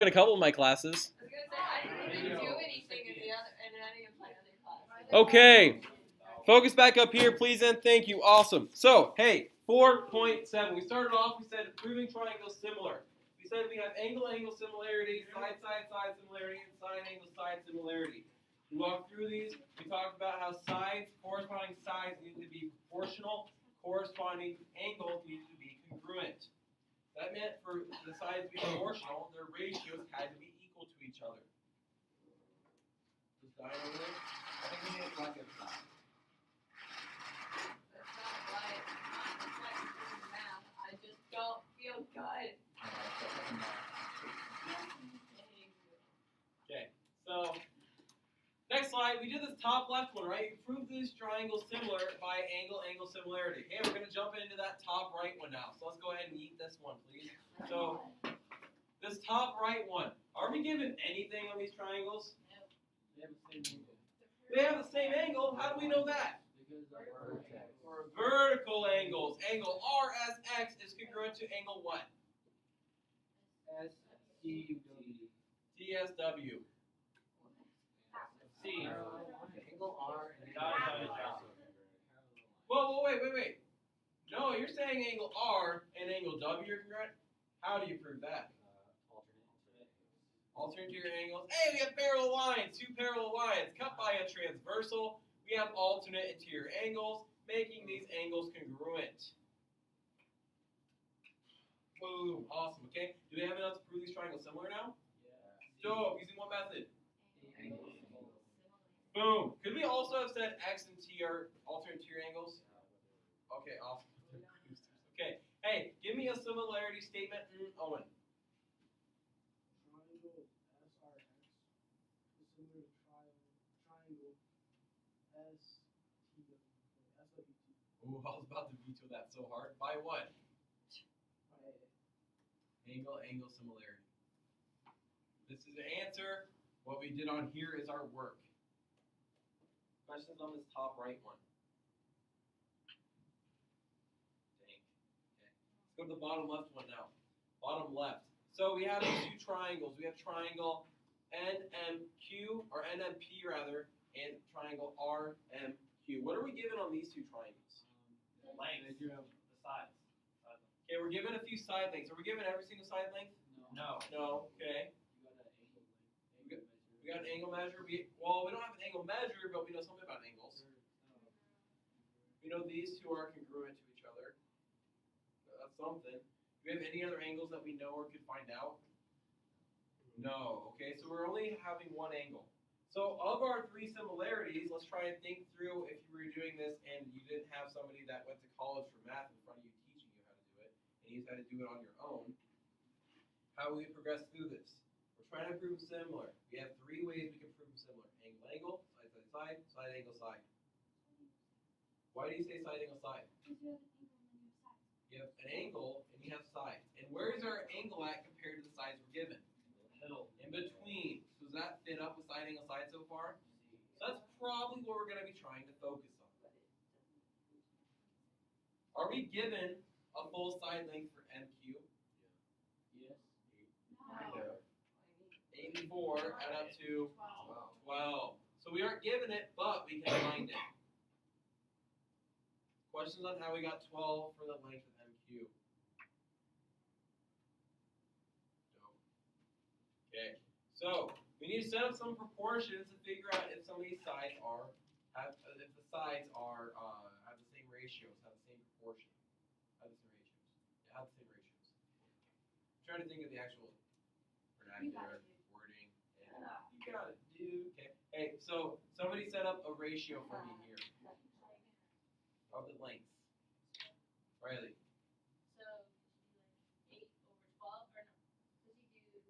in a couple of my classes. I was gonna say I didn't even do anything in any of my other classes. Okay, focus back up here, please, and thank you. Awesome. So, hey, 4.7. We started off, we said proving triangles similar. We said we have angle-angle similarity, side-side-side similarity, and side-angle-side similarity. We walked through these. We talked about how corresponding sides need to be proportional, corresponding angles need to be congruent. That meant for the sides to be proportional, their ratios had to be equal to each other. Just dying over there? I think we need a black That's not why I'm doing math. I just don't feel good. Okay, so next slide, we did this top left one, right? You proved these triangles similar by angle-angle similarity. Hey, we're going to jump into that top right one now. So let's go ahead and eat this one, please. So this top right one, are we given anything on these triangles? They have the same angle. How do we know that? Vertical angles. Angle RSX is congruent to angle what? TSW. C. Angle R and Whoa, wait. No, you're saying angle R and angle W are congruent? How do you prove that? Alternate interior angles. Hey, we have parallel lines, two parallel lines cut by a transversal. We have alternate interior angles, making these angles congruent. Boom, awesome, okay? Do we have enough to prove these triangles similar now? So, using what method? Boom. Could we also have said X and T are alternate interior angles? Okay, awesome. Okay, hey, give me a similarity statement, Owen. Ooh, I was about to veto that so hard. By what? Angle similarity. This is the answer. What we did on here is our work. Questions on this top right one? Dang. Okay. Let's go to the bottom left one now. Bottom left. So we have two triangles. We have triangle NMQ, or NMP rather, and triangle RMQ. What are we given on these two triangles? length. You have the sides. Okay, we're given a few side lengths. Are we given every single side length? No. No. Okay. We got an angle measure. We don't have an angle measure, but we know something about angles. We know these two are congruent to each other. That's something. Do we have any other angles that we know or could find out? No. Okay, so we're only having one angle. So of our three similarities, let's try and think through if you were doing this and you didn't have somebody that went to college for math in front of you teaching you how to do it, and you just had to do it on your own. How will we progress through this? We're trying to prove similar. We have three ways we can prove similar. Angle, side, side, angle, side. Why do you say side, angle, side? You have an angle and you have sides. And where is our angle at compared to the sides we're given? In between. So does that fit up with side, angle, side so far? So that's probably what we're going to be trying to focus on. Are we given a full side length for MQ? Yes. No. 84 add up to 12. So we aren't given it, but we can find it. Questions on how we got 12 for the length of MQ? No. Okay. So we need to set up some proportions to figure out if some of these sides have the same ratios, have the same proportion, have the same ratios. I'm trying to think of the actual vernacular wording. You got it, dude. Okay. Hey, so somebody set up a ratio for me here of the lengths. Riley. So, 8 over 12, or no? Does he do,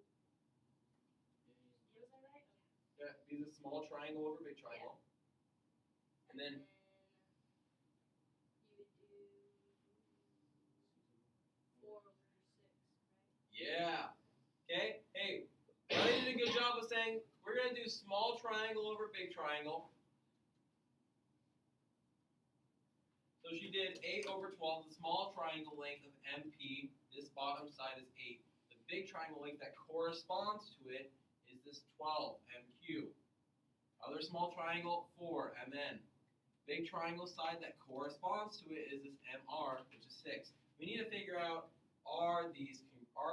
was I right? Yeah, these a small triangle over big triangle. And then you would do 4 over 6, right? yeah. Okay. Hey, Riley did a good job of saying we're gonna do small triangle over big triangle. So she did 8 over 12, the small triangle length of MP. This bottom side is 8. The big triangle length that corresponds to it is this 12 MQ. Other small triangle 4 MN. Big triangle side that corresponds to it is this MR, which is 6. We need to figure out are these equal?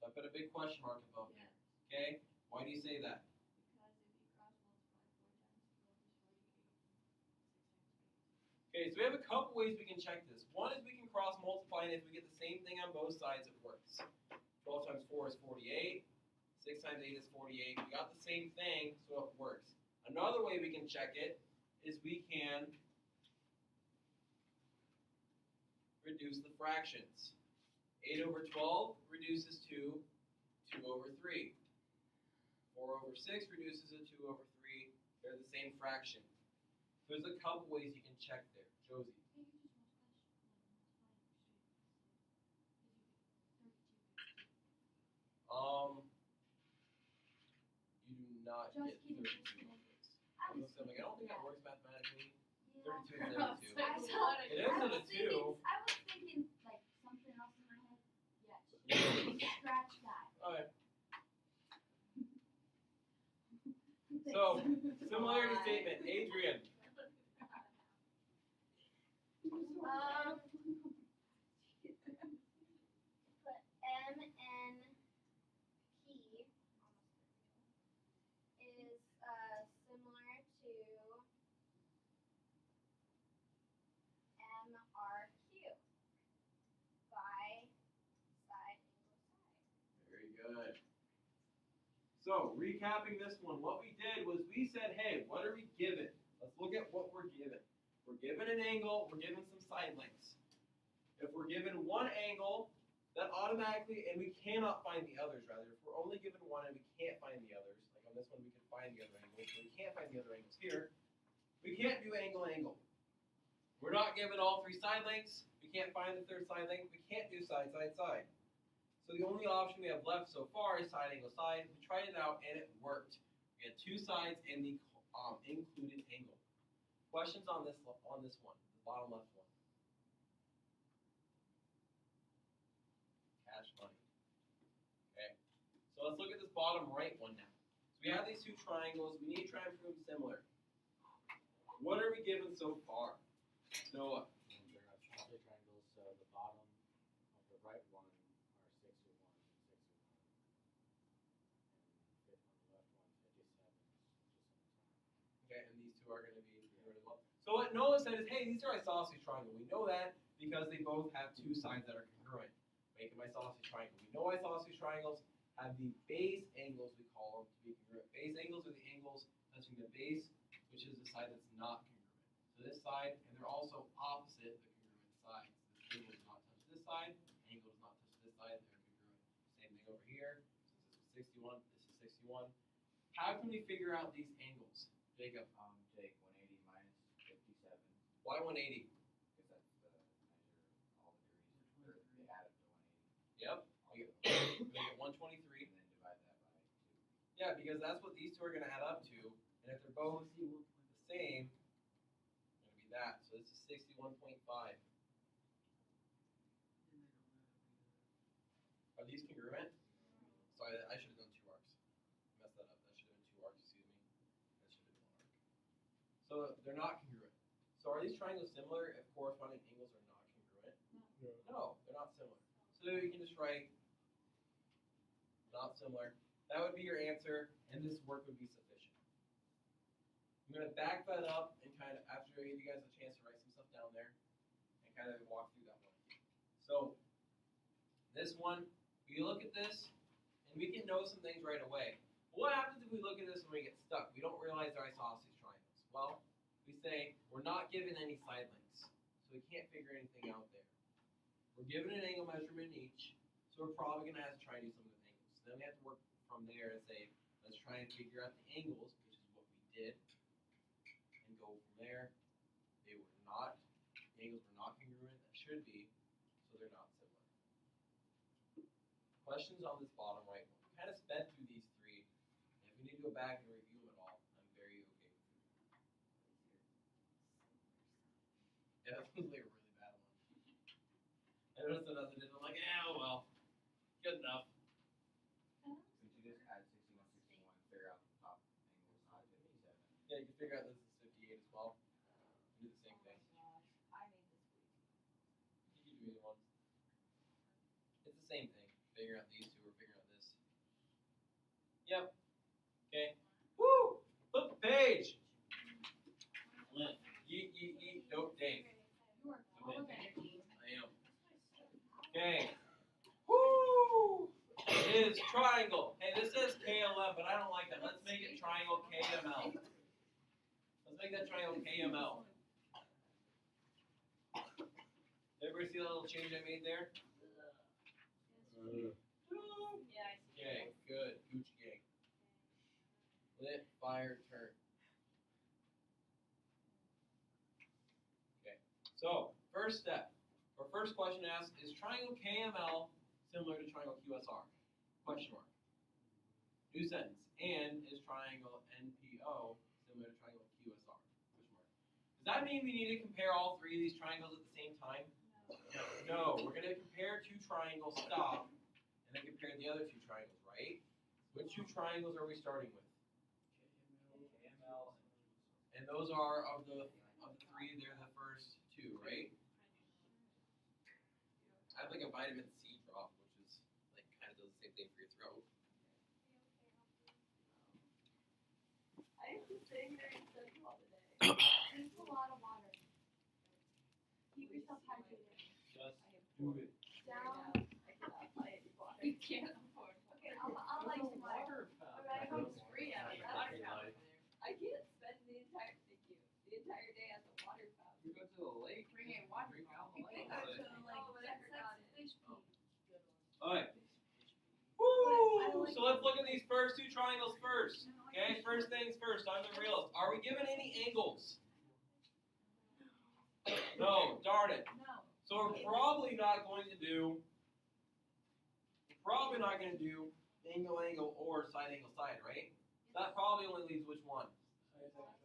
So I put a big question mark above Yeah. here. Okay? Why do you say that? Because if you cross multiply 4 times 12 is 48. 6 times 8. Okay, so we have a couple ways we can check this. One is we can cross multiply, and if we get the same thing on both sides, it works. 12 times 4 is 48. 6 times 8 is 48. We got the same thing, so it works. Another way we can check it is we can reduce the fractions. 8 over 12 reduces to 2 over 3. 4 over 6 reduces to 2 over 3. They're the same fraction. So there's a couple ways you can check there. Josie. You do not Just get kidding, 32. just kidding. I was like, I don't think that works mathematically. Yeah. 32 is I was 32. like, what? It is I in a was 2. thinking like something else in my head. Yeah, scratch that. Alright. So, similarity statement. Adrian. Put M N P is similar to M R Q by side angle side. Very good. So, recapping this one, what we did was we said, hey, what are we given? Let's look at what we're given. We're given an angle, we're given some side lengths. If we're given one angle, that automatically, and we cannot find the others, rather. If we're only given one and we can't find the others, like on this one we can find the other angles, but we can't find the other angles here, we can't do angle. We're not given all three side lengths, we can't find the third side length, we can't do side. So the only option we have left so far is side angle side. We tried it out and it worked. We had two sides and the included angle. Questions on this one, the bottom left one. Cash money. Okay. So let's look at this bottom right one now. So we have these two triangles. We need to try and prove similar. What are we given so far? Noah. And there are triangle triangles, so the bottom of the right one are 6 or 1, 6 or 1. And on the left one, 57, just on the top. Okay, and these two are going to be here as well. So what Noah said is, hey, these are isosceles triangle. We know that because they both have two sides that are congruent, making my isosceles triangle. We know isosceles triangles have the base angles, we call them, to be congruent. Base angles are the angles touching the base, which is the side that's not congruent. So this side, and they're also opposite the congruent sides. This angle does not touch this side, angle does not touch this side, they're congruent. Same thing over here. Since this was 61, this is 61. How can we figure out these angles? Jacob. Take 180 minus 57, Why 180? because that's the measure all the degrees, or they add up to 180. Yep. All We of get, them. we get 123. And then divide that by 2. Yeah, because that's what these two are going to add up to. And if they're both the same, it's going to be that. So this is 61.5. Are these congruent? Sorry, I should have done 2 arcs. Messed that up. That should have been 2 arcs, excuse me. That should have been 1 arc. So they're not congruent. So are these triangles similar if corresponding angles are not congruent? No, they're not similar. So you can just write not similar. That would be your answer, and this work would be sufficient. I'm going to back that up and kind of, after I give you guys a chance to write some stuff down there, and kind of walk through that one. So, this one, we look at this, and we can know some things right away. But what happens if we look at this and we get stuck? We don't realize they're isosceles triangles. Well, we say we're not given any side lengths, so we can't figure anything out there. We're given an angle measurement in each, so we're probably going to have to try and do some of the angles. So then we have to work from there and say, let's try and figure out the angles, which is what we did, and go from there. They were not, the angles were not congruent, that should be, so they're not similar. Questions on this bottom right one? We kind of sped through these 3, and if we need to go back and review them at all, I'm very okay with it. Yeah, that was like a really bad one. I noticed that as I did, I'm like, yeah, well, good enough. Yeah, you can figure out this is 58 as well. Do the same thing. I made this week. You can do either one. It's the same thing. Figure out these two or figure out this. Yep. Okay. Woo! Flip the page. Yeet, yeet, yeet. Nope, Dave. You are full of energy. I am. Okay. Woo! It is triangle. Hey, this says KLM, but I don't like that. Let's make it triangle KML. Let's make that triangle KML. Everybody see that little change I made there? Yeah, I see. Okay, good. Gucci gang. Lit, fire, turn. Okay, so first step, or first question asked, is triangle KML similar to triangle QSR? Question mark. New sentence. And is triangle NPO similar to triangle QSR? Question mark. Does that mean we need to compare all three of these triangles at the same time? No, we're going to compare two triangles, stop, and then compare the other two triangles, right? Which two triangles are we starting with? KML. And those are of the three, they're the first two, right? I have like a vitamin C drop, which is like kind of does the same thing for your throat. I have to sing there and study all the day. Drink a lot of water. Keep yourself hydrated. Just do it. Down. I cannot buy any water. You can't afford. Okay, I'll like some water. Alright, I'm free at the water fountain. I can't spend the entire day at the water fountain. We go to the lake. Bring a water Drink fountain. alcohol. You go to the lake. Oh, but That's that's fish pee. Alright. Woo! So let's look at these first two triangles first. Okay, first things first, I'm the realist. Are we given any angles? No, darn it. No. So we're probably not going to do angle, angle, or side, angle, side, right? That probably only leaves which one?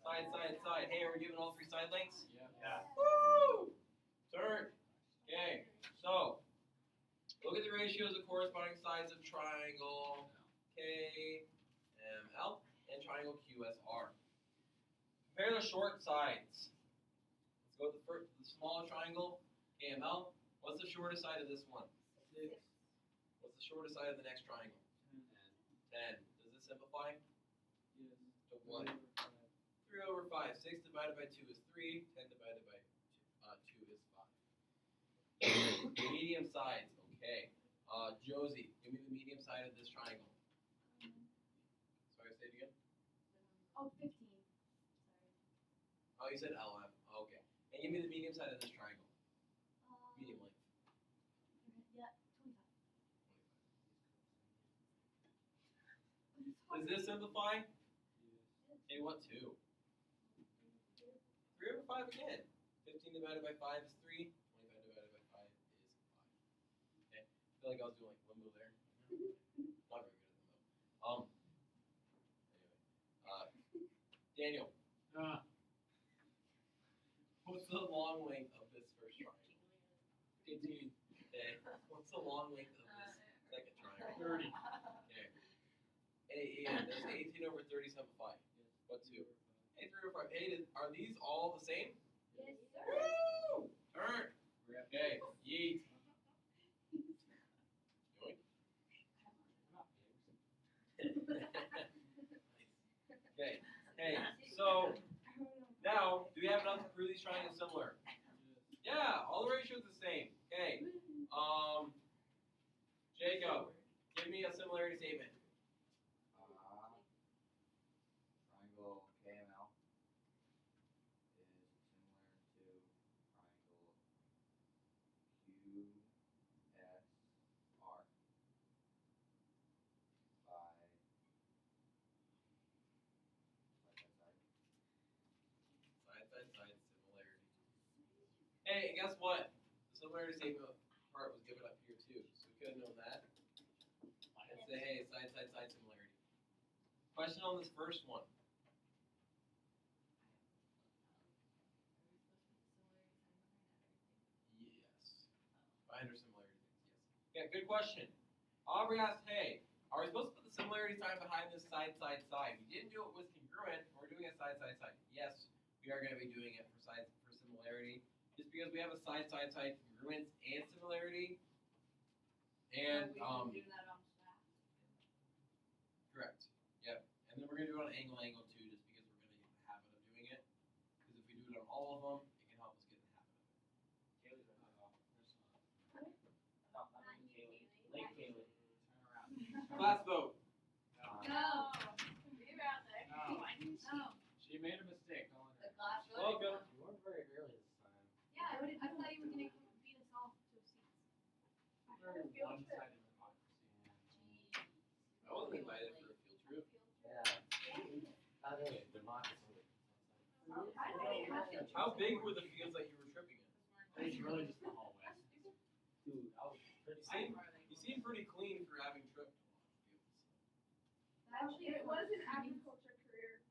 Side, side, side. Hey, are we given all three side lengths? Yeah. Woo! Turn. Okay, so look at the ratios of corresponding sides of triangle KML and triangle QSR. Compare the short sides. Let's go with the smaller triangle, KML. What's the shortest side of this one? 6. What's the shortest side of the next triangle? 10. Does this simplify? To what? 3 over 5. 6 divided by 2 is 3. 10 divided by 2 is 5. Medium sides. Okay. Josie, give me the medium side of this triangle. Sorry, say it again. Oh, 15. Sorry. Oh, you said LM. Okay. And give me the medium side of this triangle. Medium length. Yeah, 25. Does this simplify? Okay, what 2? 3 over 5 again. 15 divided by 5 is 3. 25 divided by 5 is 5. Okay. I feel like I was doing like limbo there. Not very good at limbo. Anyway. Daniel, what's the long length of this first triangle? 18. Okay. What's the long length of this second triangle? 30. Okay. And does 18 over 30 simplify? What 2? Hey, 3 over 5. Hey, are these all the same? Yes, sir. Woo! Turn. Okay. Yeet. Yoink. Okay. Hey, so now, do we have enough to prove these triangles similar? Yeah, all the ratios are the same. Okay. Jacob, give me a similarity statement. Triangle KML is similar to triangle QSR Side, similarity. Hey, and guess what? The similarity statement part was given up here too, so we could have known that. And say, hey, side, similarity. Question on this first one. Yes. Find her similarity things, yes. Yeah, good question. Aubrey asked, hey, are we supposed to put the similarity sign behind this side, side, side? We didn't do it with congruent. We're doing it side, side, side. Yes, we are going to be doing it for similarity, just because we have a side, side, side congruence and similarity. And we can do that on staff. correct. Yep. And then we're going to do it on angle, angle too, just because we're going to get in the habit of doing it. Because if we do it on all of them, it can help us get in the habit of it. Kaylee's right now. Lake Kaylee. Turn around. Class vote. No. Reroute there. No. No. She made a mistake. Don't let The her. glass Welcome. You weren't very early this time. Yeah, I thought you were gonna beat us all to seats. Very one-sided democracy. I wasn't invited for a field trip. Yeah. Not really. Democracy. I don't even have to. How big were the fields that you were tripping in? It's really just the whole west. Dude, I was pretty You seem pretty clean for having tripped a lot of fields. Actually, It was an agriculture career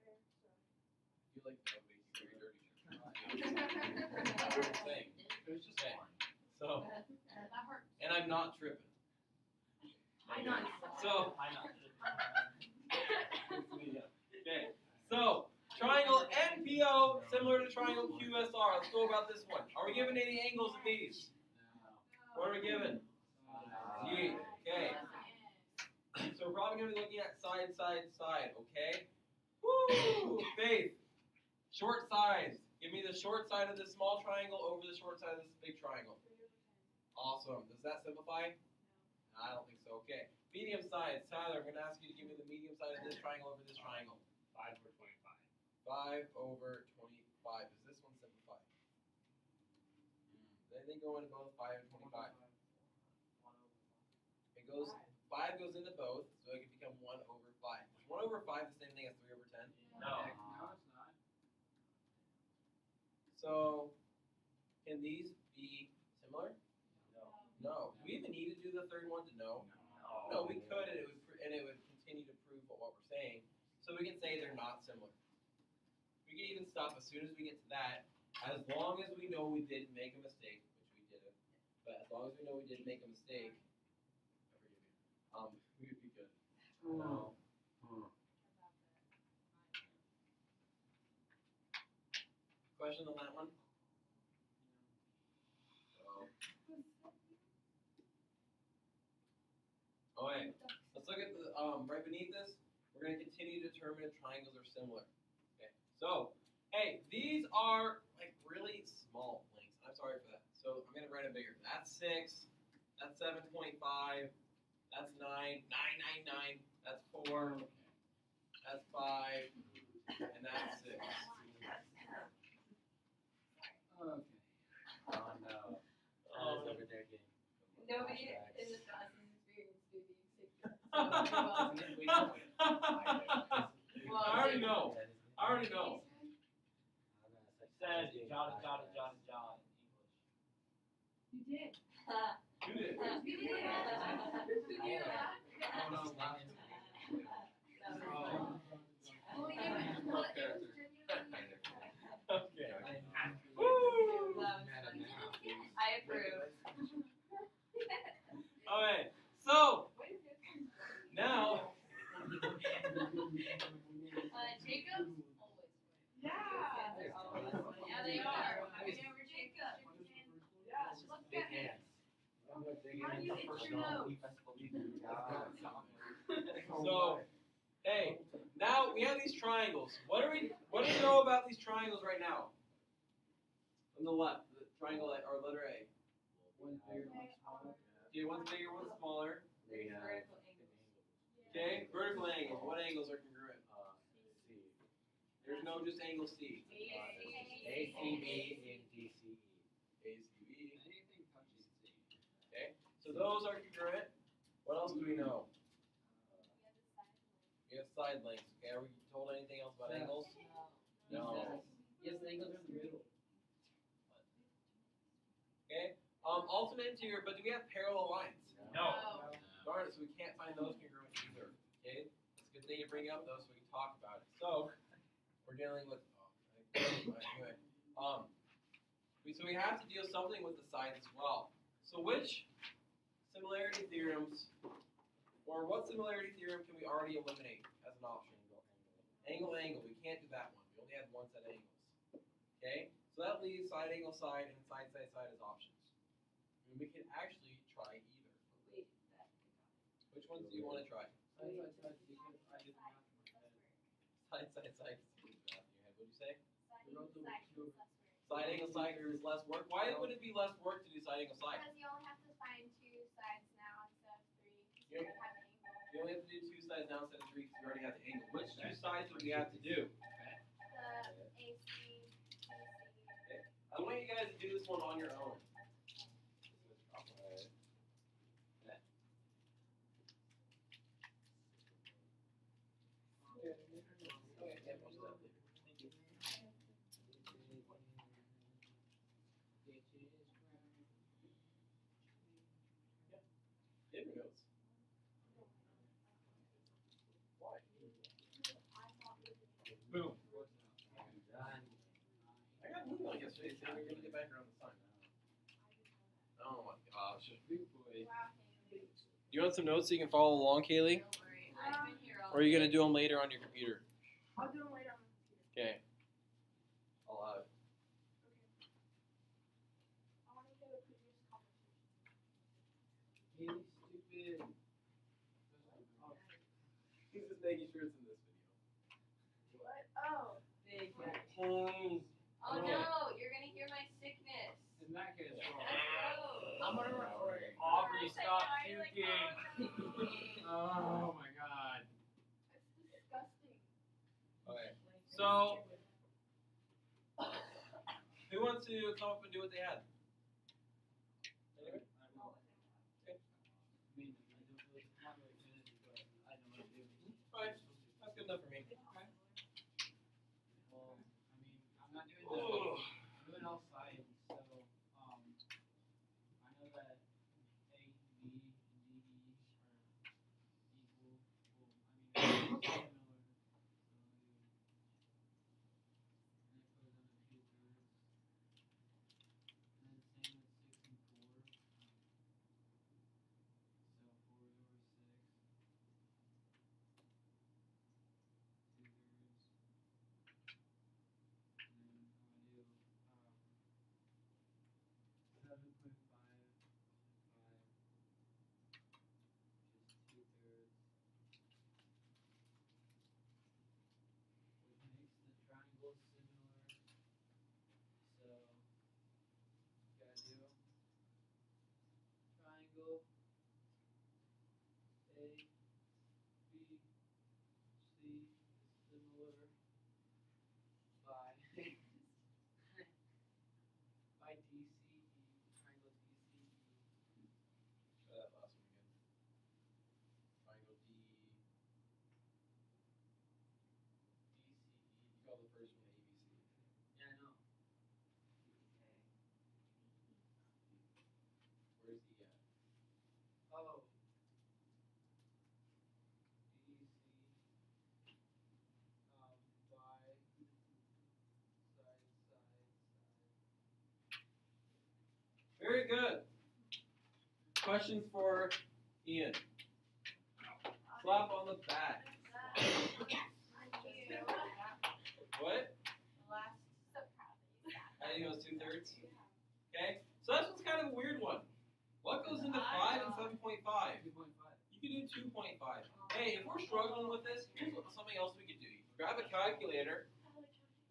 there, so. I feel like that makes you very dirty. Same. It was just Okay. fun. So, That hurt. and I'm not tripping. I know. So, I know. okay. So, triangle NPO, similar to triangle QSR. Let's go about this one. Are we given any angles in these? What are we given? G. Okay. So we're probably going to be looking at side, side, side, okay? Woo! Faith. Short sides. Give me the short side of this small triangle over the short side of this big triangle. Awesome. Does that simplify? I don't think so. Okay. Medium sides. Tyler, I'm going to ask you to give me the medium side of this triangle over this triangle. 5 over 25. 5 over 25. Does this one simplify? Does anything go into both 5 and 25? It goes, 5 goes into both, so it can become 1 over 5. Is 1 over 5 the same thing as 3 over 10? No. No, it's not. So, can these be similar? No. No. Do we even need to do the third one to know? No, we could, and it would continue to prove what we're saying. So we can say they're not similar. We can even stop as soon as we get to that, as long as we know we didn't make a mistake, which we didn't. But as long as we know we didn't make a mistake, we would be good. No. Question on that one? Okay, let's look at the right beneath this. We're going to continue to determine if triangles are similar. Okay, so hey, these are like really small lengths. I'm sorry for that. So I'm going to write them bigger. That's 6. That's 7.5. That's 9. 999. That's 4. That's 5. And that's 6. Okay. Oh no. I was over there getting. Nobody in this class has experienced doing We know it. I already know. I already know. Said John in English. You did. You did. You did. Oh no, not in. Well, yeah, but well, it was genuinely. Okay. Woo! I approve. Okay. So now, Jacob's always Yeah. They're always funny. Yeah, they are. I mean, over Jacob. Yeah. Look Big at him. hands. How do you itch your nose? so hey, now we have these triangles. What do we know about these triangles right now? On the left, the triangle or letter A. One's bigger, one's smaller. Okay, one's bigger, one's smaller. There's vertical angles. Okay, vertical angle. What angles are congruent? C. There's no just angle C. ACB and DCE. ACB. Anything touching C. Okay, so those are congruent. What else do we know? We have side lengths. Okay, are we told anything else about angles? No. Yes, the angles are in the middle. Okay, alternate interior, but do we have parallel lines? No. Darn it, so we can't find those congruent either. Okay, it's a good thing you bring up those so we can talk about it. So we're dealing with. Anyway, so we have to deal something with the sides as well. So which similarity theorems Or what similarity theorem can we already eliminate as an option? Angle, angle. We can't do that one. We only have one set of angles. Okay? So that leaves side, angle, side, and side, side, side as options. And we can actually try either. Wait, that. Which ones do you want to try? Side, side, side, because I did the math in my head. Side, side, side. What did you say? Side, The roads will side, be less work. Side, angle, side is less work. Why would it be less work to do side, angle, side? Because you only have to find two sides now instead of three. Yep. You have an angle. You only have to do two sides now instead of three because we already have the angle. Which two sides do we have to do? The AC, DC. I want you guys to do this one on your own. There it goes. Why? Boom. I got moved on yesterday saying we were gonna get back around the sun. Oh my gosh. You want some notes so you can follow along, Kaylee? Don't worry, I've been here all Or are you gonna do them later on your computer? I'll do them later on the computer. Okay. I'll have it. Okay. I want to do a previous conversation. Really stupid. He's just making sure it's in this video. What? Oh. big. Hmm. Oh no, you're gonna hear my sickness. In that case, Let's go. I'm gonna record it. Aubrey, stop You're like, puking. Oh my god. It's disgusting. Okay. So, who wants to come up and do what they had? Anyway? I mean, I don't really, not really finished, but I know what to do. Alright, that's good enough for me. Well, I mean, I'm not doing that. I'm doing all sides, so, I know that A, B, and D, E are equal. Well, I mean, they're similar. So, and I put it on the 2/3. And then same with 6 and 4. So 4 is over 6. 2/3. And then I'm gonna do 7.5 which is 2/3, which makes the triangle similar. So gotta do triangle A, B, C is similar by by DCE, triangle DCE. Try that last one again. Triangle D. DCE. You call the first one ABC. Yeah, I know. Where's E at? Oh. DC. By side. Very good. Questions for Ian? Slap on the back. What? Last, so proud of you. I think it was 2/3. Okay, so this one's kind of a weird one. What goes into 5 and 7.5? 2.5. You can do 2.5. Hey, if we're struggling with this, here's something else we could do. You can grab a calculator,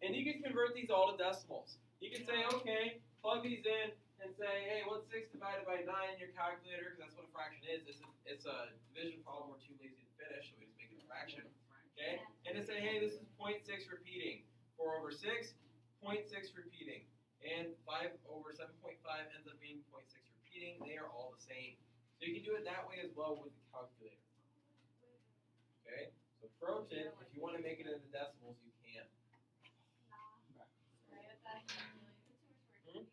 and you can convert these all to decimals. You can say, okay, plug these in, and say, hey, what's 6 divided by 9 in your calculator? Because that's what a fraction is. It's a division problem we're too lazy to finish, so we just make it a fraction. Okay? And to say, hey, this is 0.6 repeating. 4/6, 0.6 repeating. And 5/7.5 ends up being 0.6 repeating. They are all the same. So you can do it that way as well with the calculator. Okay? So pro tip, if you want to make it into decimals, you can. Sorry about that. Hmm?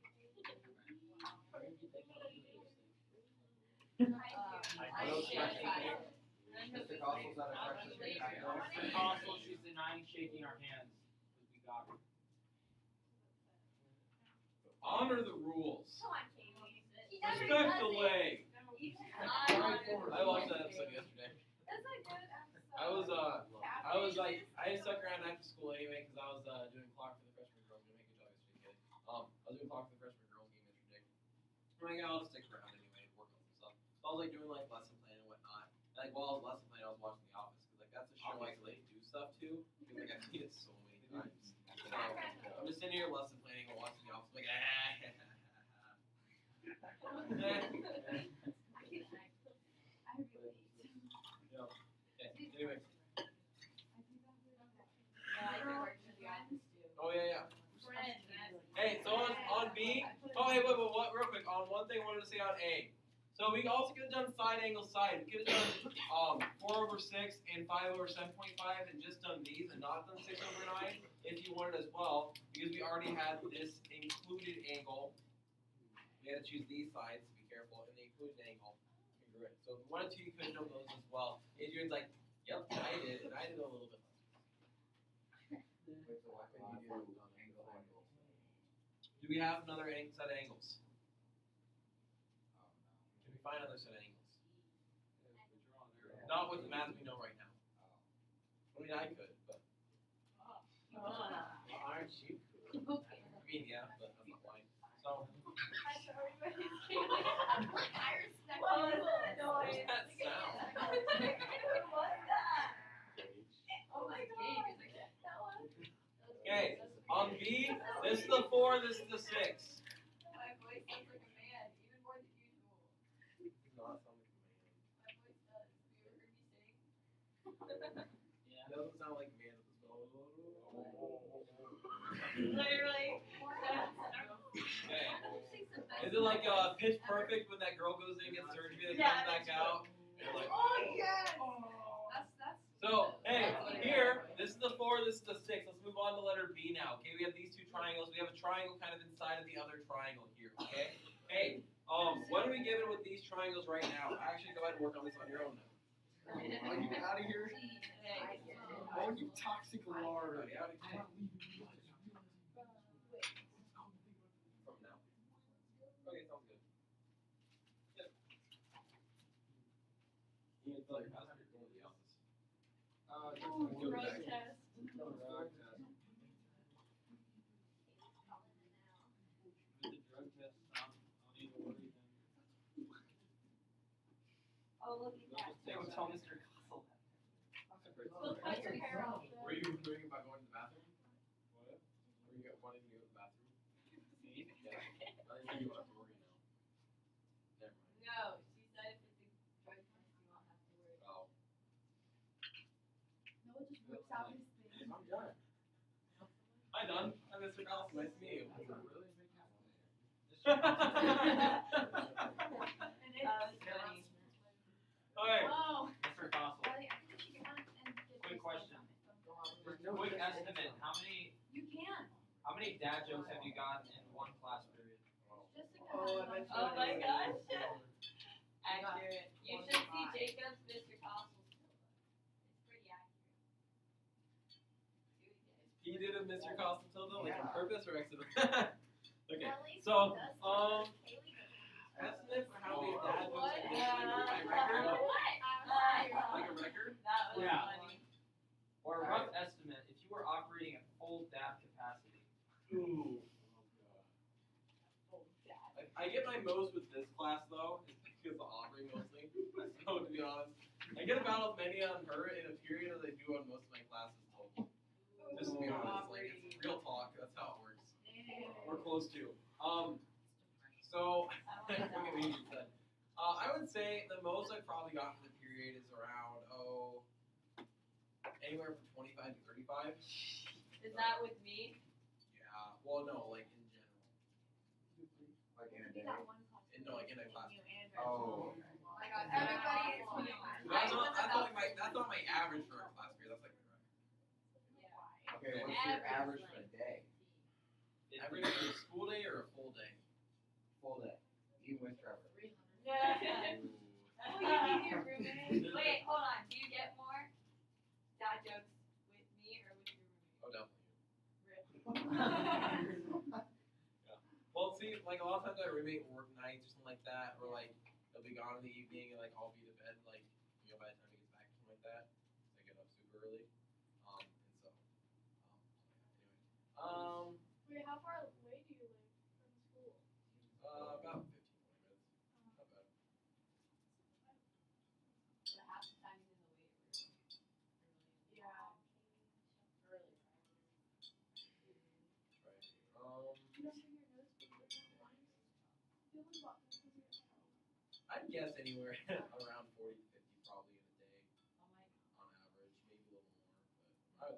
I share five. Mr. Costle's out of practice. Mr. Consul, she's denying shaking our hands because we got her. Honor the rules. Come on, Katie. Respect the leg. I I watched that episode yesterday. I stuck around after school anyway because I was doing clock for the freshman girls. Gonna make a joke yesterday, kidding. I was doing clock for the freshman girls game yesterday. I'm like, I'll just stick around anyway and work on some stuff. So I was like doing like lesson plan and whatnot. And, like while I was lesson planning, I was watching The Office because like that's a show I can like do stuff to. Because like I've seen it so many times. So I'm just sitting here lesson planning and watching The Office. I'm like, Anyway. Oh yeah. Hey, so on B. Oh hey, wait, what? Real quick, on one thing I wanted to say on A. So we also could have done side angle side. We could have done 4/6 and 5/7.5 and just done these and not done 6/9 if you wanted as well, because we already had this included angle. We had to choose these sides to be careful, and the included angle congruent. So if you wanted to, you could have done those as well. Adrian's like, yep, I did, and I did a little bit less. Wait, so why couldn't you do angle angles? Do we have another set of angles? Oh, no. Can we find another set of angles? Yeah. Not with the math we know right now. Oh. I mean, I could, but Aren't you cool? I mean, yeah, but I'm not lying. So, I'm sorry, but it's I respect What you. was that noise? what's that sound? What's that? Oh my god. Okay, on B, this is the 4, this is the 6. My voice sounds like a man, even more than usual. Not sound like a man. My voice does. Have you ever heard me sing? It doesn't sound like a man. Literally. Okay. Is it like Pitch Perfect when that girl goes in and gets surgery and Yeah, comes back that's out? And you're like, Oh yes. That's. so, hey, here, this is the 4, this is the 6. Let's move on to letter B now. Okay, we have these two triangles. We have a triangle kind of inside of the other triangle here. Okay. Hey, what are we given with these triangles right now? Actually, go ahead and work on this on your own now. Are you out of here? Oh, you toxic lard. Everybody out of here. From now. Okay, sounds good. Yep. You can tell your password to the office. Go Drug back. test. Drug test. With the drug test, I'll need to worry then. Oh, look at that. Hey, we'll tell Mr. Castle that. We'll put your hair out there. Were you doing about going to the bathroom? What? Were you wanting to go to the bathroom? See? Yeah. I think you won't have to worry now. Never mind. No, she said if it's a drug test, you won't have to worry. Oh. Noah just whips out his thing. I'm done. Hi, Don. Hi, Mr. Castle. Nice to meet you. That's a really big Okay. Oh. Mr. Fossil, Ellie, I think you should get one and get Quick this question. on. quick estimate, how many dad jokes have you gotten in one class period? Jessica Oh, has I one. bet Oh my gosh. Accurate. You should see Jacob's Mr. Costle's pillow. It's pretty accurate. Do it again. He did a Mr. Costa Tilda, like on Yeah. purpose or accident? Okay. Ellie So, does estimate Kaylee for how many dad jokes What? I did like record? Like a record? That was Yeah. funny. Or a rough estimate, if you were operating at full dab capacity. Ooh. Oh, dad. I get my most with this class though, is because of Aubrey mostly. So to be honest, I get about as many on her in a period as I do on most of my classes total. Just to be honest, like it's real talk. That's how it works. We're close to. So look at me. You said. I would say the most I've probably gotten in the period is around anywhere from 25 to 35. Is that with me? Yeah. Well, no, like in general. Like in a We day. got one class. No, like in a class. Oh. Oh my god, everybody is That's not my average for a class period. That's like my record. Okay, what's your average for a day? Average for a school day or a full day? Full day. Even with Trevor. Yeah. Ooh. Oh, you need your roommate. Wait, hold on. Do you get more dad jokes with me or with your Oh, definitely. roommate? Well, see, like a lot of times my roommate will work nights or something like that, or like he'll be gone in the evening and like I'll be to bed like by the time he gets back or something like that. So I get up super I'd guess anywhere around 40 to 50 probably in a day on average, maybe a little more, but I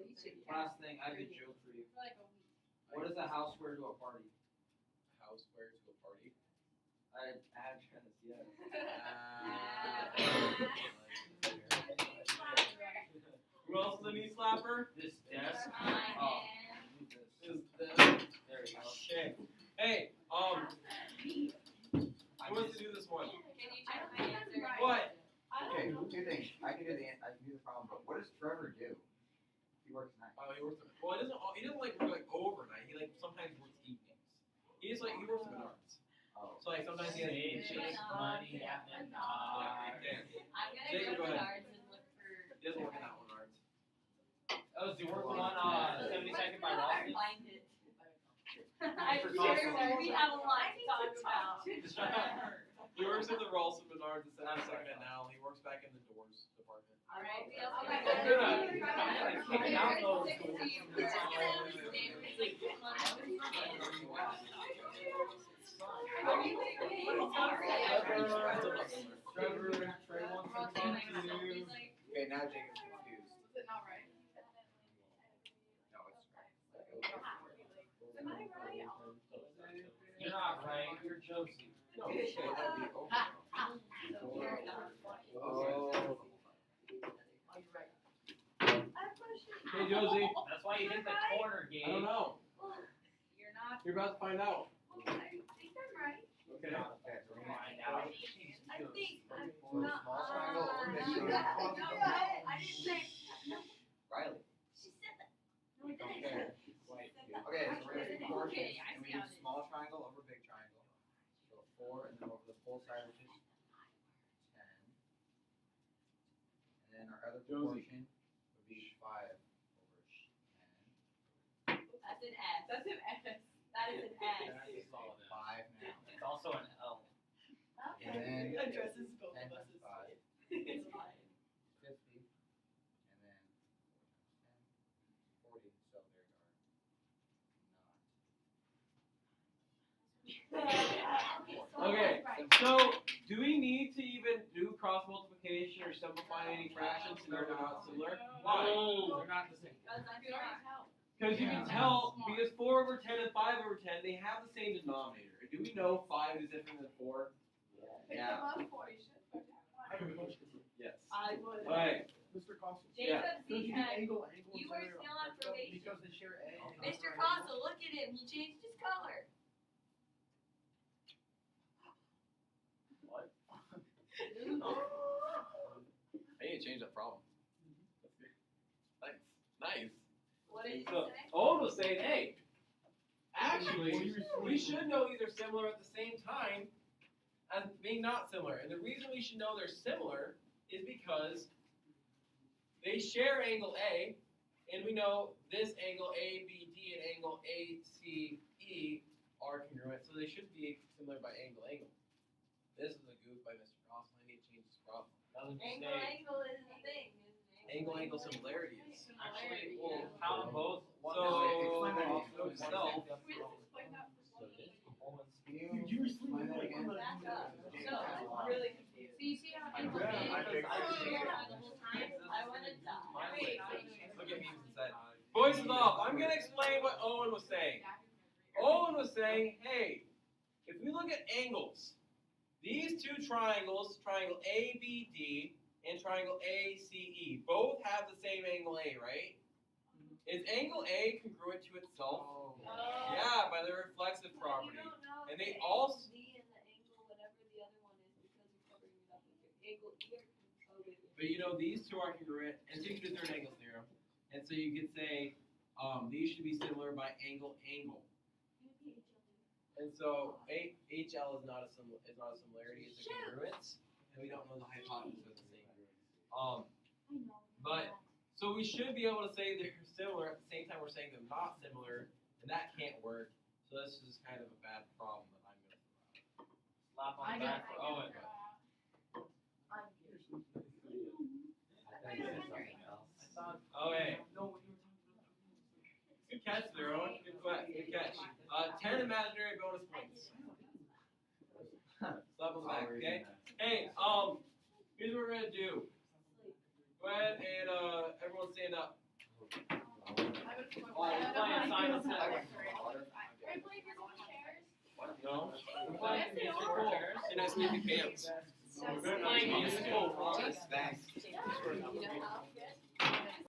would say Probably 30. Last thing, I have a joke for you. For like a week. What does a house wear to a party? houseware to a party. Address, yes. Who else is a knee slapper? This desk. My Oh. man. Is the There you go. okay. Hey, who wants to do this one? Can you check my answer? What? Okay, two things. I can do the problem, but what does Trevor do? He works nights. Oh, he works. Well, he doesn't like work like overnight. He like sometimes works evenings. He works at Menards. Oh. So like sometimes he has Menards. money at Yeah, I'm Jacob, gonna go go to ahead. Menards and look for. He doesn't work at that Menards. Oh, is he working on 72nd by Ralston? Find it. I'm sure we have a lot to talk about. He works at the Ralston Menards at 72nd now. He works back in the doors department. Alright, we I'm also gonna kick out those Trevor, Trey wants to talk to you. Okay, now Jacob's confused. Is it not right? No, it's right. Am I right? You're not right, you're Josie. No, okay, that'd be over. Oh. Hey Josie. That's why you hit the corner, I don't Gabe. know. You're not. You're about to find out. I think I'm right. Okay. Okay, so we're gonna Find out. I think I'm So not. small triangle or big You triangle? got it. I didn't say. Riley. She said that. No, I didn't. Okay. Okay, so we're gonna do proportions, Okay, I and we see do how it is. small triangle over big triangle. So 4, and then over the full side, which is 10. And then our other Josie. proportion would be 5 over 10. That's an S. That's an S. That is an S. That's a solid S. 5 now. It's also an L. And then Addresses both 10 of us times as 5, It's fine. 50. And then 4 times 10, 40. So there's our Okay, so do we need to even do cross multiplication or simplify any fractions to know they're not similar? Why? No, they're not the same. Because I'm not. Because you can tell, because 4 over 10 and 5 over 10, they have the same denominator. Do we know 5 is different than 4? Pick Yeah. them up for you. Should put that. Yes. I would. Alright, Mr. Costa. Yeah. Jacob Zeke, Angle, you were still on probation. Because they share A. Mr. Costa, look at him. He changed his color. What? I need to change that problem. Nice. Nice. What did you So, say? Owen was saying, hey, actually, we should know these are similar at the same time as being not similar. And the reason we should know they're similar is because they share angle A, and we know this angle ABD and angle ACE are congruent, so they should be similar by angle. This is a goof by Mr. Ross. I need to change this problem. Another Angle mistake. is the thing, isn't it? Angle similarity is. Actually, we'll count both. One So, explain that off again. to itself. Can we just explain that for one minute? Can you explain that again? Back up. Jacob So, has a lot. I'm really confused. So you see how I'm angle good. A I'm big. The whole time, I wanna die. Look at me inside. Voices off. I'm gonna explain what Owen was saying. Owen was saying, hey, if we look at angles, these two triangles, triangle ABD and triangle ACE, both have the same angle A, right? Is angle A congruent to itself? Oh. Yeah, by the reflexive property. But you don't know And if they the all angle D and the angle whatever the other one is because you're covering it up with your angle E or oh wait. But you know, these two are congruent, and so you can do third angle theorem. And so you could say, these should be similar by angle. And so HL is not a similarity, it's a congruence, and we don't know the hypotenuse of the same. But so we should be able to say they're similar at the same time we're saying they're not similar, and that can't work. So this is kind of a bad problem that I'm gonna throw out. Slap on I the got back for Owen. I thought you said something else. Okay. Good catch there, Owen. Good catch. 10 imaginary bonus points. Slap on the back, okay? Hey, here's what we're gonna do. Go ahead and everyone stand up. Playing Simon Says. Are you playing musical chairs? No. We're playing musical chairs. You're not speaking pants. We're playing musical. Thanks. Yeah.